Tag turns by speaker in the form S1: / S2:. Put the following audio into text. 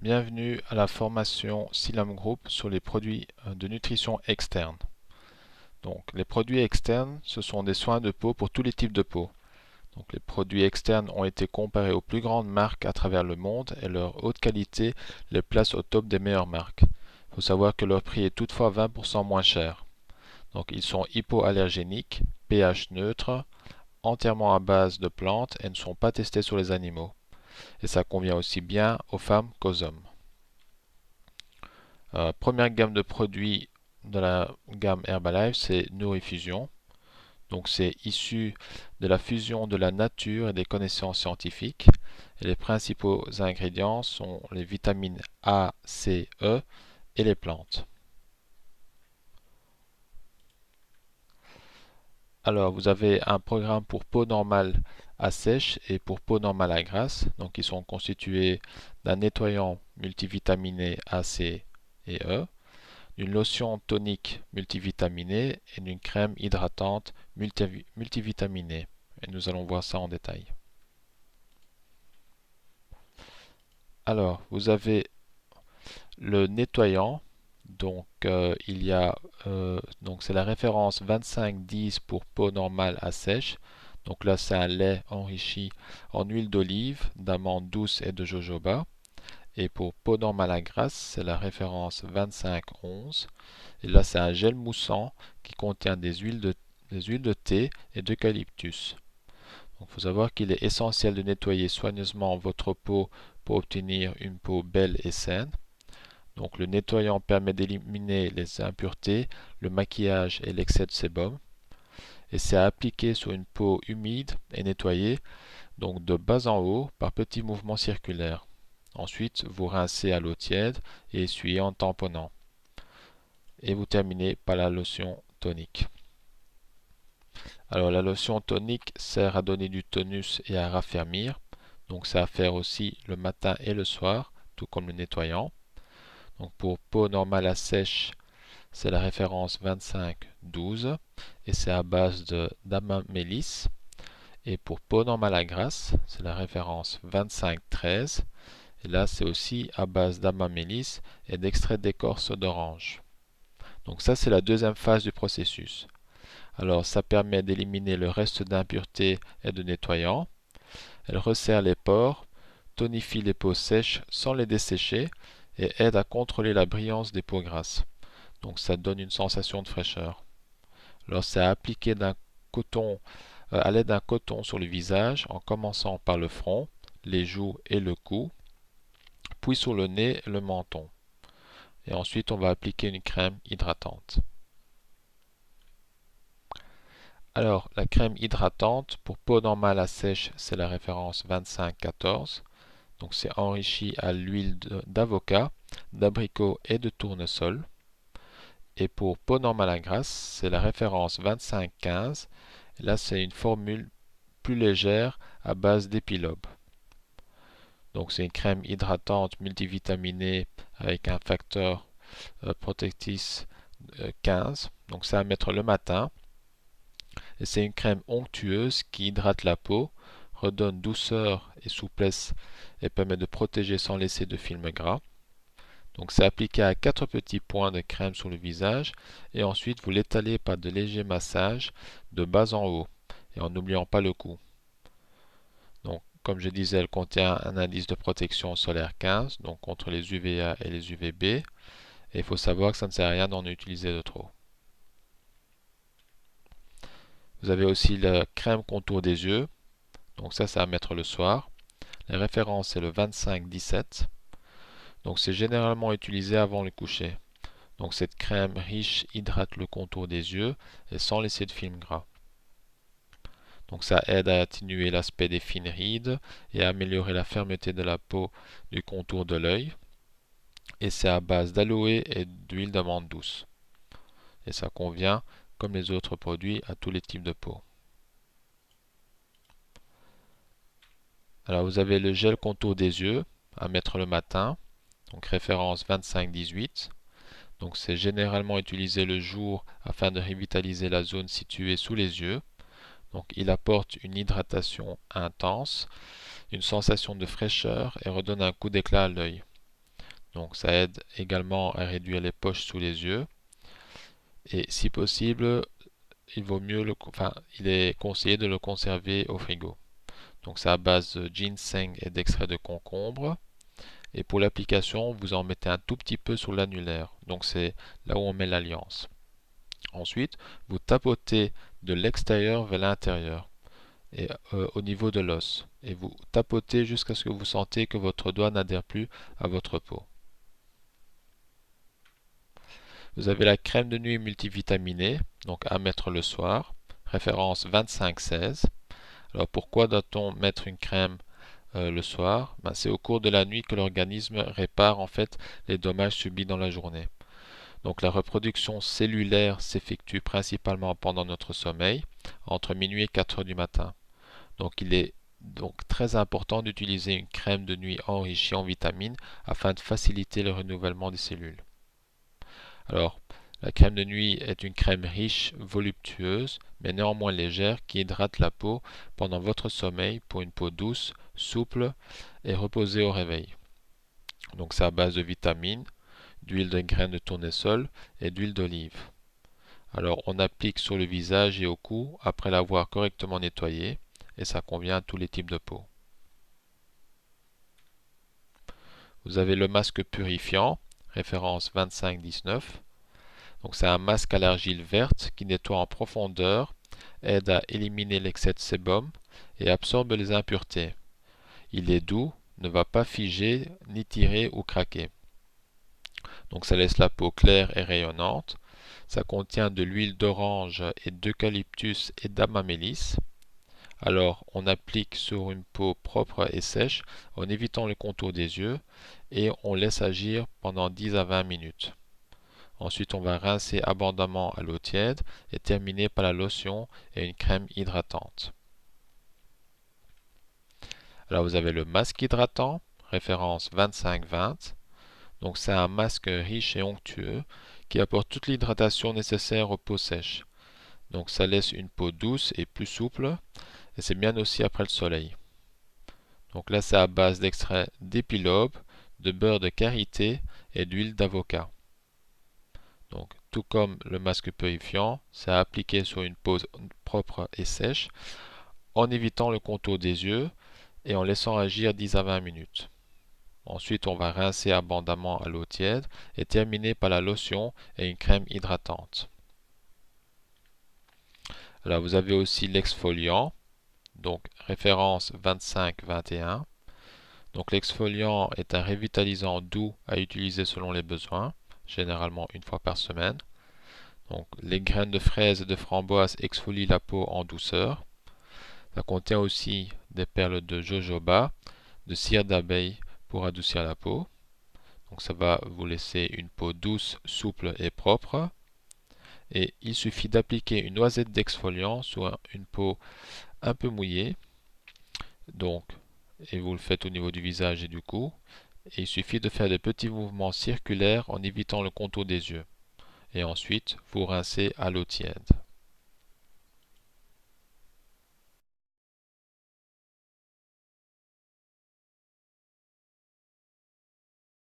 S1: Bienvenue à la formation Silam Group sur les produits de nutrition externe. Donc, les produits externes, ce sont des soins de peau pour tous les types de peau. Donc, les produits externes ont été comparés aux plus grandes marques à travers le monde et leur haute qualité les place au top des meilleures marques. Il faut savoir que leur prix est toutefois 20% moins cher. Donc, ils sont hypoallergéniques, pH neutre, entièrement à base de plantes et ne sont pas testés sur les animaux. Et ça convient aussi bien aux femmes qu'aux hommes. Première gamme de produits de la gamme Herbalife, c'est Nourifusion. Donc c'est issu de la fusion de la nature et des connaissances scientifiques. Et les principaux ingrédients sont les vitamines A, C, E et les plantes. Alors vous avez un programme pour peau normale à sèche et pour peau normale à grasse. Donc ils sont constitués d'un nettoyant multivitaminé A, C et E, d'une lotion tonique multivitaminée et d'une crème hydratante multivitaminée. Et nous allons voir ça en détail. Alors, vous avez le nettoyant. Donc, donc c'est la référence 25-10 pour peau normale à sèche. Donc là, c'est un lait enrichi en huile d'olive, d'amande douce et de jojoba. Et pour peau normale à grasse, c'est la référence 25-11. Et là, c'est un gel moussant qui contient des huiles de thé et d'eucalyptus. Donc, il faut savoir qu'il est essentiel de nettoyer soigneusement votre peau pour obtenir une peau belle et saine. Donc, le nettoyant permet d'éliminer les impuretés, le maquillage et l'excès de sébum. Et c'est à appliquer sur une peau humide et nettoyée, donc de bas en haut par petits mouvements circulaires. Ensuite, vous rincez à l'eau tiède et essuyez en tamponnant. Et vous terminez par la lotion tonique. Alors la lotion tonique sert à donner du tonus et à raffermir. Donc c'est à faire aussi le matin et le soir, tout comme le nettoyant. Donc pour peau normale à sèche, c'est la référence 25-12 et c'est à base de d'amamélis. Et pour peau normale à grasse, c'est la référence 25-13. Et là, c'est aussi à base d'amamélis et d'extrait d'écorce d'orange. Donc ça, c'est la deuxième phase du processus. Alors, ça permet d'éliminer le reste d'impuretés et de nettoyants. Elle resserre les pores, tonifie les peaux sèches sans les dessécher et aide à contrôler la brillance des peaux grasses. Donc ça donne une sensation de fraîcheur. Alors c'est à appliquer à l'aide d'un coton sur le visage en commençant par le front, les joues et le cou, puis sur le nez et le menton. Et ensuite on va appliquer une crème hydratante. Alors, la crème hydratante pour peau normale à sèche, c'est la référence 25-14. Donc, c'est enrichi à l'huile d'avocat, d'abricot et de tournesol. Et pour peau normale à grasse, c'est la référence 25-15. Là, c'est une formule plus légère à base d'épilobe. Donc, c'est une crème hydratante multivitaminée avec un facteur protectis 15. Donc, c'est à mettre le matin. Et c'est une crème onctueuse qui hydrate la peau, redonne douceur et souplesse et permet de protéger sans laisser de film gras. Donc c'est appliqué à 4 petits points de crème sur le visage et ensuite vous l'étalez par de légers massages de bas en haut et en n'oubliant pas le cou. Donc comme je disais, elle contient un indice de protection solaire 15, donc contre les UVA et les UVB. Et il faut savoir que ça ne sert à rien d'en utiliser de trop. Vous avez aussi la crème contour des yeux. Donc ça, c'est à mettre le soir. La référence c'est le 25-17. Donc c'est généralement utilisé avant le coucher. Donc cette crème riche hydrate le contour des yeux et sans laisser de film gras. Donc ça aide à atténuer l'aspect des fines rides et à améliorer la fermeté de la peau du contour de l'œil. Et c'est à base d'aloe et d'huile d'amande douce. Et ça convient, comme les autres produits, à tous les types de peau. Alors vous avez le gel contour des yeux à mettre le matin, donc référence 25-18. Donc c'est généralement utilisé le jour afin de revitaliser la zone située sous les yeux. Donc il apporte une hydratation intense, une sensation de fraîcheur et redonne un coup d'éclat à l'œil. Donc ça aide également à réduire les poches sous les yeux. Et si possible, il est conseillé de le conserver au frigo. Donc c'est à base de ginseng et d'extrait de concombre. Et pour l'application, vous en mettez un tout petit peu sur l'annulaire. Donc c'est là où on met l'alliance. Ensuite, vous tapotez de l'extérieur vers l'intérieur et au niveau de l'os. Et vous tapotez jusqu'à ce que vous sentez que votre doigt n'adhère plus à votre peau. Vous avez la crème de nuit multivitaminée, donc à mettre le soir, référence 25-16. Alors pourquoi doit-on mettre une crème le soir? C'est au cours de la nuit que l'organisme répare en fait les dommages subis dans la journée. Donc la reproduction cellulaire s'effectue principalement pendant notre sommeil, entre minuit et 4 heures du matin. Donc il est donc très important d'utiliser une crème de nuit enrichie en vitamines afin de faciliter le renouvellement des cellules. Alors, la crème de nuit est une crème riche, voluptueuse, mais néanmoins légère qui hydrate la peau pendant votre sommeil pour une peau douce, souple et reposée au réveil. Donc c'est à base de vitamines, d'huile de graines de tournesol et d'huile d'olive. Alors on applique sur le visage et au cou après l'avoir correctement nettoyé et ça convient à tous les types de peau. Vous avez le masque purifiant, référence 2519. Donc c'est un masque à l'argile verte qui nettoie en profondeur, aide à éliminer l'excès de sébum et absorbe les impuretés. Il est doux, ne va pas figer, ni tirer ou craquer. Donc ça laisse la peau claire et rayonnante. Ça contient de l'huile d'orange et d'eucalyptus et d'amamélis. Alors on applique sur une peau propre et sèche en évitant le contour des yeux et on laisse agir pendant 10 à 20 minutes. Ensuite on va rincer abondamment à l'eau tiède et terminer par la lotion et une crème hydratante. Alors vous avez le masque hydratant, référence 25-20. Donc c'est un masque riche et onctueux qui apporte toute l'hydratation nécessaire aux peaux sèches. Donc ça laisse une peau douce et plus souple et c'est bien aussi après le soleil. Donc là c'est à base d'extrait d'épilobe, de beurre de karité et d'huile d'avocat. Donc tout comme le masque purifiant, c'est à appliquer sur une peau propre et sèche en évitant le contour des yeux et en laissant agir 10 à 20 minutes. Ensuite, on va rincer abondamment à l'eau tiède et terminer par la lotion et une crème hydratante. Alors, vous avez aussi l'exfoliant, donc référence 25-21. Donc, l'exfoliant est un revitalisant doux à utiliser selon les besoins, généralement une fois par semaine. Donc, les graines de fraises et de framboise exfolient la peau en douceur. Ça contient aussi des perles de jojoba, de cire d'abeille pour adoucir la peau. Donc ça va vous laisser une peau douce, souple et propre. Et il suffit d'appliquer une noisette d'exfoliant sur une peau un peu mouillée. Donc, et vous le faites au niveau du visage et du cou. Et il suffit de faire des petits mouvements circulaires en évitant le contour des yeux. Et ensuite, vous rincez à l'eau tiède.